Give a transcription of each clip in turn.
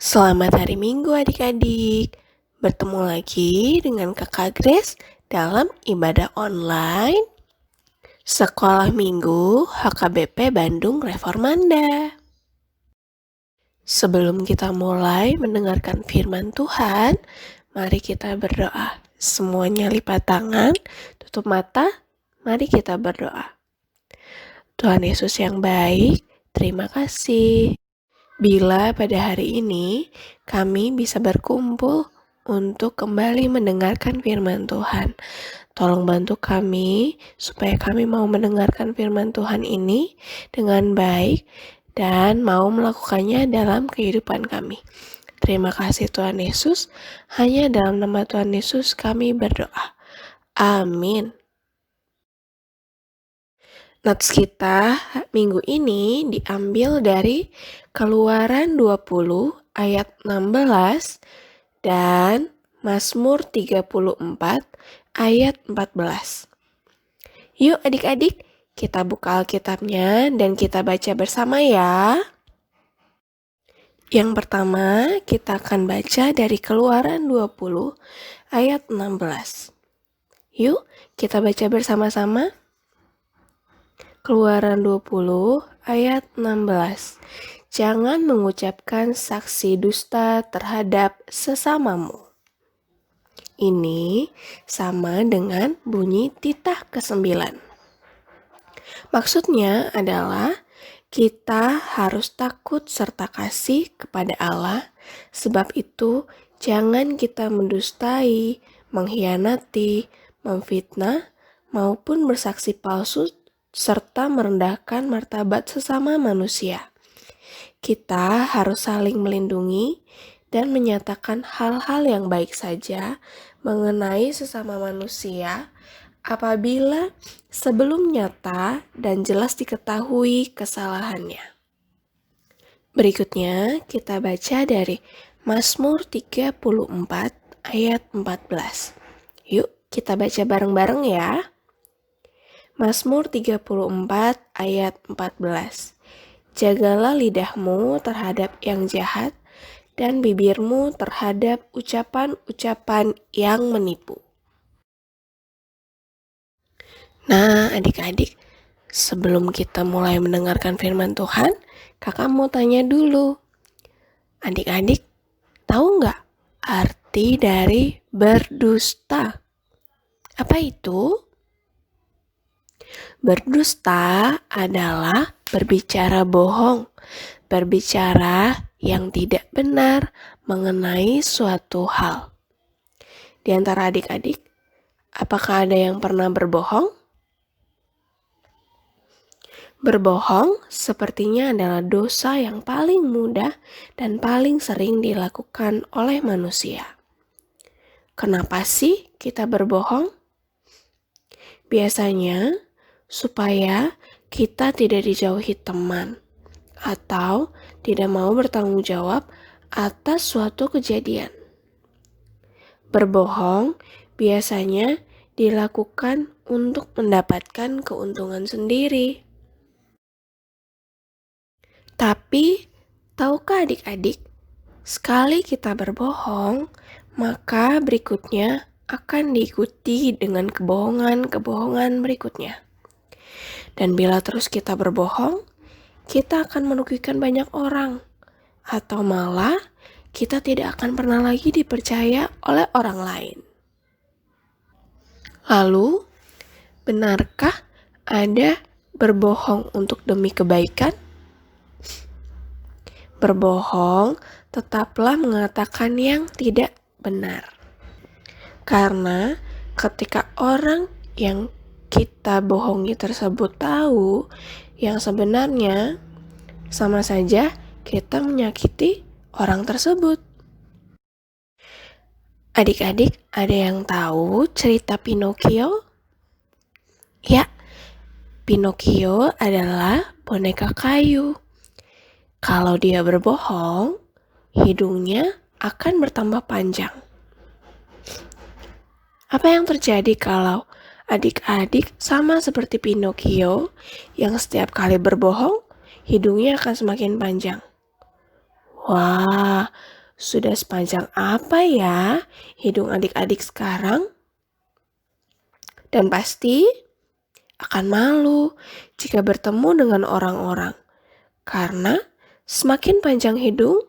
Selamat hari Minggu adik-adik. Bertemu lagi dengan Kakak Grace dalam ibadah online Sekolah Minggu HKBP Bandung Reformanda. Sebelum kita mulai mendengarkan firman Tuhan, mari kita berdoa. Semuanya lipat tangan, tutup mata, mari kita berdoa. Tuhan Yesus yang baik, terima kasih. Bila pada hari ini kami bisa berkumpul untuk kembali mendengarkan firman Tuhan. Tolong bantu kami supaya kami mau mendengarkan firman Tuhan ini dengan baik dan mau melakukannya dalam kehidupan kami. Terima kasih Tuhan Yesus, hanya dalam nama Tuhan Yesus kami berdoa. Amin. Notes kita minggu ini diambil dari Keluaran 20 ayat 16 dan Mazmur 34 ayat 14. Yuk adik-adik, kita buka Alkitabnya dan kita baca bersama ya. Yang pertama, kita akan baca dari Keluaran 20 ayat 16. Yuk, kita baca bersama-sama. Keluaran 20 ayat 16. Jangan mengucapkan saksi dusta terhadap sesamamu. Ini sama dengan bunyi titah ke-9. Maksudnya adalah kita harus takut serta kasih kepada Allah, sebab itu jangan kita mendustai, mengkhianati, memfitnah, maupun bersaksi palsu serta merendahkan martabat sesama manusia. Kita harus saling melindungi dan menyatakan hal-hal yang baik saja mengenai sesama manusia apabila sebelum nyata dan jelas diketahui kesalahannya. Berikutnya kita baca dari Mazmur 34 ayat 14. Yuk kita baca bareng-bareng ya. Mazmur 34 ayat 14. Jagalah lidahmu terhadap yang jahat dan bibirmu terhadap ucapan-ucapan yang menipu. Nah, adik-adik, sebelum kita mulai mendengarkan firman Tuhan, kakak mau tanya dulu. Adik-adik, tahu nggak arti dari berdusta? Apa itu? Berdusta adalah berbicara bohong, berbicara yang tidak benar mengenai suatu hal. Di antara adik-adik, apakah ada yang pernah berbohong? Berbohong sepertinya adalah dosa yang paling mudah dan paling sering dilakukan oleh manusia. Kenapa sih kita berbohong? Biasanya supaya kita tidak dijauhi teman atau tidak mau bertanggung jawab atas suatu kejadian. Berbohong biasanya dilakukan untuk mendapatkan keuntungan sendiri. Tapi, tahukah adik-adik, sekali kita berbohong, maka berikutnya akan diikuti dengan kebohongan-kebohongan berikutnya. Dan bila terus kita berbohong, kita akan merugikan banyak orang. Atau malah, kita tidak akan pernah lagi dipercaya oleh orang lain. Lalu, benarkah ada berbohong untuk demi kebaikan? Berbohong tetaplah mengatakan yang tidak benar. Karena ketika orang yang kita bohongi tersebut tahu yang sebenarnya, sama saja kita menyakiti orang tersebut. Adik-adik, ada yang tahu cerita Pinocchio? Ya, Pinocchio adalah boneka kayu. Kalau dia berbohong, hidungnya akan bertambah panjang. Apa yang terjadi kalau adik-adik sama seperti Pinocchio yang setiap kali berbohong, hidungnya akan semakin panjang? Wah, Sudah sepanjang apa ya hidung adik-adik sekarang? Dan pasti akan malu jika bertemu dengan orang-orang. Karena semakin panjang hidung,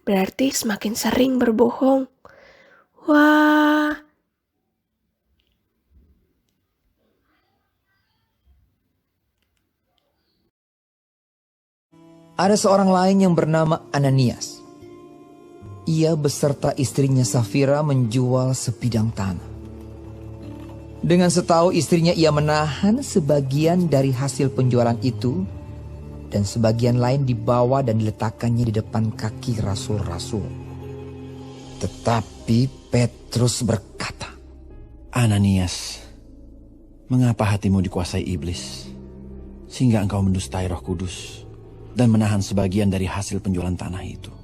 berarti semakin sering berbohong. Wah, Ada seorang lain yang bernama Ananias. Ia beserta istrinya Safira menjual sebidang tanah. Dengan setahu istrinya, ia menahan sebagian dari hasil penjualan itu dan sebagian lain dibawa dan diletakkannya di depan kaki rasul-rasul. Tetapi Petrus berkata, Ananias, mengapa hatimu dikuasai iblis, sehingga engkau mendustai Roh Kudus dan menahan sebagian dari hasil penjualan tanah itu?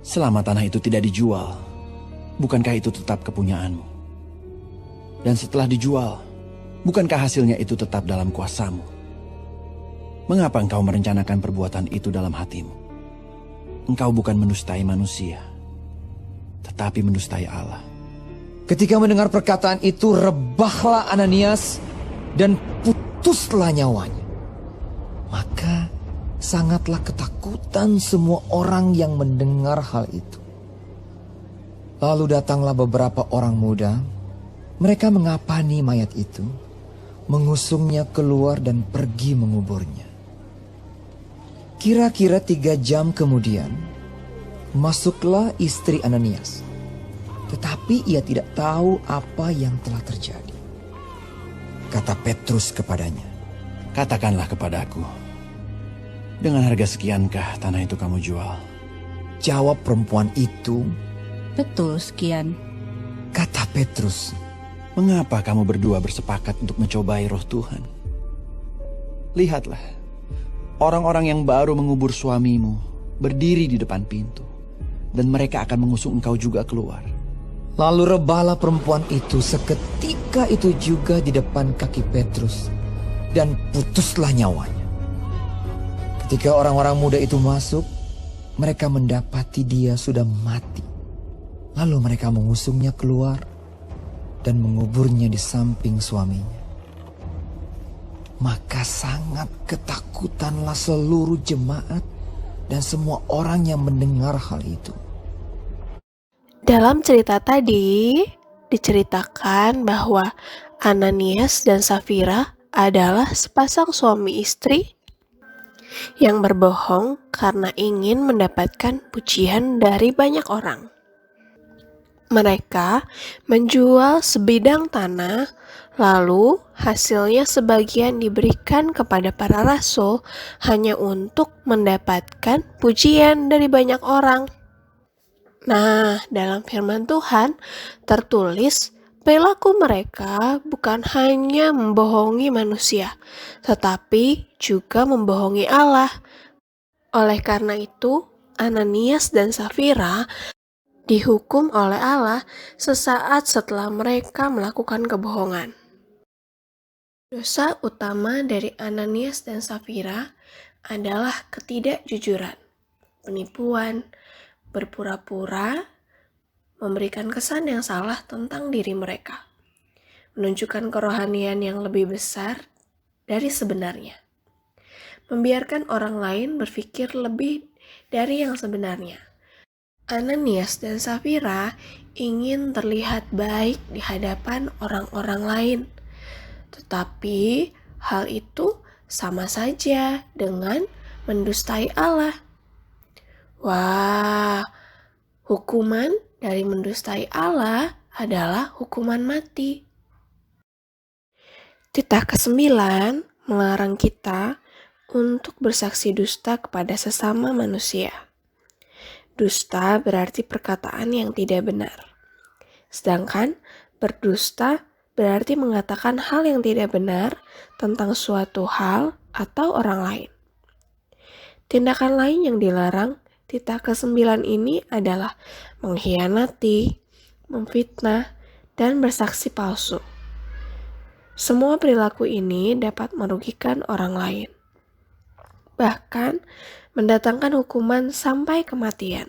Selama tanah itu tidak dijual, bukankah itu tetap kepunyaanmu? Dan setelah dijual, bukankah hasilnya itu tetap dalam kuasamu? Mengapa engkau merencanakan perbuatan itu dalam hatimu? Engkau bukan mendustai manusia, tetapi mendustai Allah. ketika mendengar perkataan itu, rebahlah Ananias dan putuslah nyawanya. Maka sangatlah ketakutan semua orang yang mendengar hal itu. Lalu datanglah beberapa orang muda. Mereka mengapani mayat itu, mengusungnya keluar dan pergi menguburnya. Kira-kira 3 jam kemudian, masuklah istri Ananias. Tetapi ia tidak tahu apa yang telah terjadi. Kata Petrus kepadanya, Katakanlah kepadaku, dengan harga sekiankah tanah itu kamu jual? jawab perempuan itu. Betul sekian. Kata Petrus, Mengapa kamu berdua bersepakat untuk mencobai roh Tuhan? Lihatlah, orang-orang yang baru mengubur suamimu berdiri di depan pintu, dan mereka akan mengusung engkau juga keluar. lalu rebahlah perempuan itu seketika itu juga di depan kaki Petrus, dan putuslah nyawanya. Ketika orang-orang muda itu masuk, mereka mendapati dia sudah mati. Lalu mereka mengusungnya keluar dan menguburnya di samping suaminya. Maka sangat ketakutanlah seluruh jemaat dan semua orang yang mendengar hal itu. dalam cerita tadi diceritakan bahwa Ananias dan Safira adalah sepasang suami istri yang berbohong karena ingin mendapatkan pujian dari banyak orang. Mereka menjual sebidang tanah, lalu hasilnya sebagian diberikan kepada para rasul hanya untuk mendapatkan pujian dari banyak orang. Nah, dalam firman Tuhan tertulis perilaku mereka bukan hanya membohongi manusia, tetapi juga membohongi Allah. Oleh karena itu, Ananias dan Safira dihukum oleh Allah sesaat setelah mereka melakukan kebohongan. Dosa utama dari Ananias dan Safira adalah ketidakjujuran, penipuan, berpura-pura, memberikan kesan yang salah tentang diri mereka, menunjukkan kerohanian yang lebih besar dari sebenarnya, membiarkan orang lain berpikir lebih dari yang sebenarnya. Ananias dan Safira ingin terlihat baik di hadapan orang-orang lain, tetapi hal itu sama saja dengan mendustai Allah. Wah, hukuman dari mendustai Allah adalah hukuman mati. Titah ke-9 melarang kita untuk bersaksi dusta kepada sesama manusia. Dusta berarti perkataan yang tidak benar. Sedangkan berdusta berarti mengatakan hal yang tidak benar tentang suatu hal atau orang lain. Tindakan lain yang dilarang titah ke-9 ini adalah mengkhianati, memfitnah, dan bersaksi palsu. Semua perilaku ini dapat merugikan orang lain, bahkan mendatangkan hukuman sampai kematian.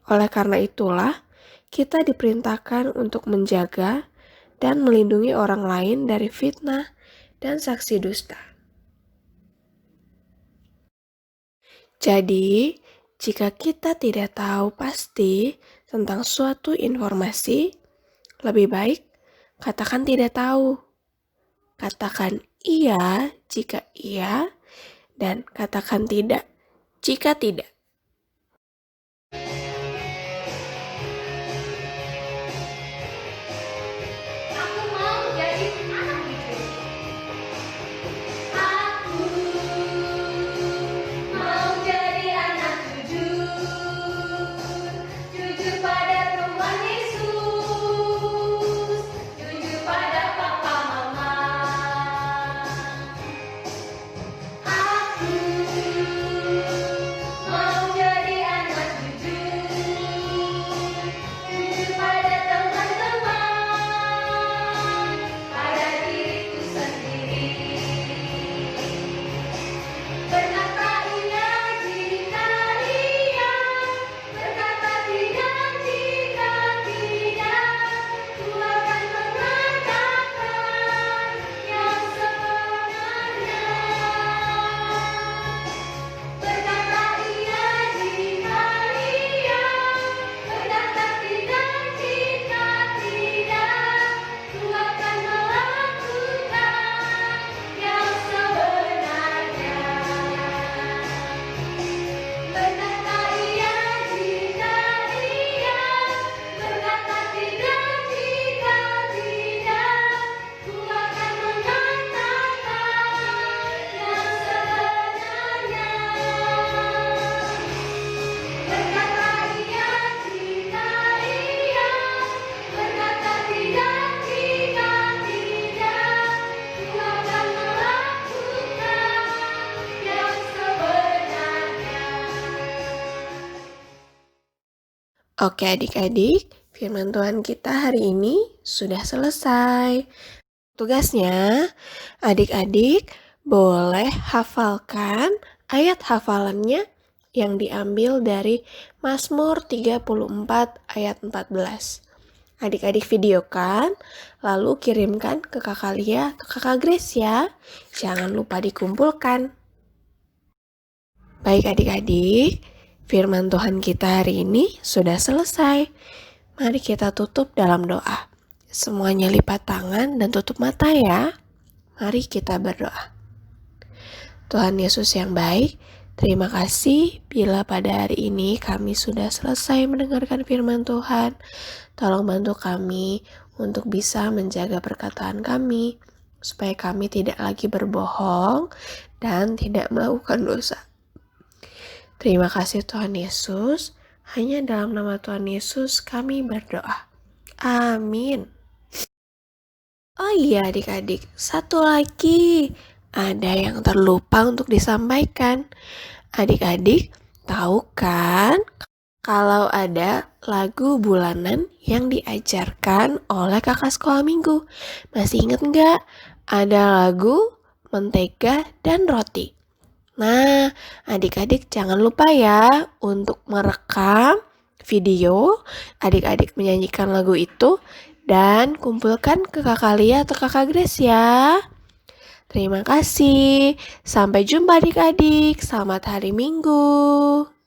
Oleh karena itulah, kita diperintahkan untuk menjaga dan melindungi orang lain dari fitnah dan saksi dusta. Jadi, jika kita tidak tahu pasti tentang suatu informasi, lebih baik katakan tidak tahu. Katakan iya jika iya, dan katakan tidak jika tidak. Aku mau jadi anak jujur. Aku mau jadi anak jujur. Jujur pada Tuhan Yesus. Jujur pada papa mama. Aku mau jadi anak jujur. Jujur pada teman-teman, pada diriku sendiri. Berkata iya jika iya, berkata tidak jika tidak. Ku akan mengatakan yang sebenarnya. Berkata iya jika iya, berkata tidak jika tidak. Ku akan melakukan yang sebenarnya. Berkata iya jika iya, berkata tidak jika tidak. Ku akan mengatakan yang sebenarnya. Berkata iya jika iya, berkata tidak jika tidak. Ku akan melakukan yang sebenarnya. Oke adik-adik, firman Tuhan kita hari ini sudah selesai. Tugasnya, adik-adik boleh hafalkan ayat hafalannya yang diambil dari Mazmur 34 ayat 14. Adik-adik videokan, lalu kirimkan ke kakak Lia atau kakak Grace ya. Jangan lupa dikumpulkan. Baik adik-adik, firman Tuhan kita hari ini sudah selesai. Mari kita tutup dalam doa. Semuanya lipat tangan dan tutup mata ya. Mari kita berdoa. Tuhan Yesus yang baik, terima kasih bila pada hari ini kami sudah selesai mendengarkan firman Tuhan. Tolong bantu kami untuk bisa menjaga perkataan kami, supaya kami tidak lagi berbohong dan tidak melakukan dosa. Terima kasih Tuhan Yesus, hanya dalam nama Tuhan Yesus kami berdoa. Amin. Oh iya adik-adik, satu lagi. Ada yang terlupa untuk disampaikan. Adik-adik, tahu kan kalau ada lagu bulanan yang diajarkan oleh kakak sekolah minggu? Masih inget nggak? Ada lagu Mentega dan Roti. Nah, adik-adik jangan lupa ya untuk merekam video adik-adik menyanyikan lagu itu dan kumpulkan ke kakak Lia atau kakak Grace ya. Terima kasih. Sampai jumpa adik-adik. Selamat hari Minggu.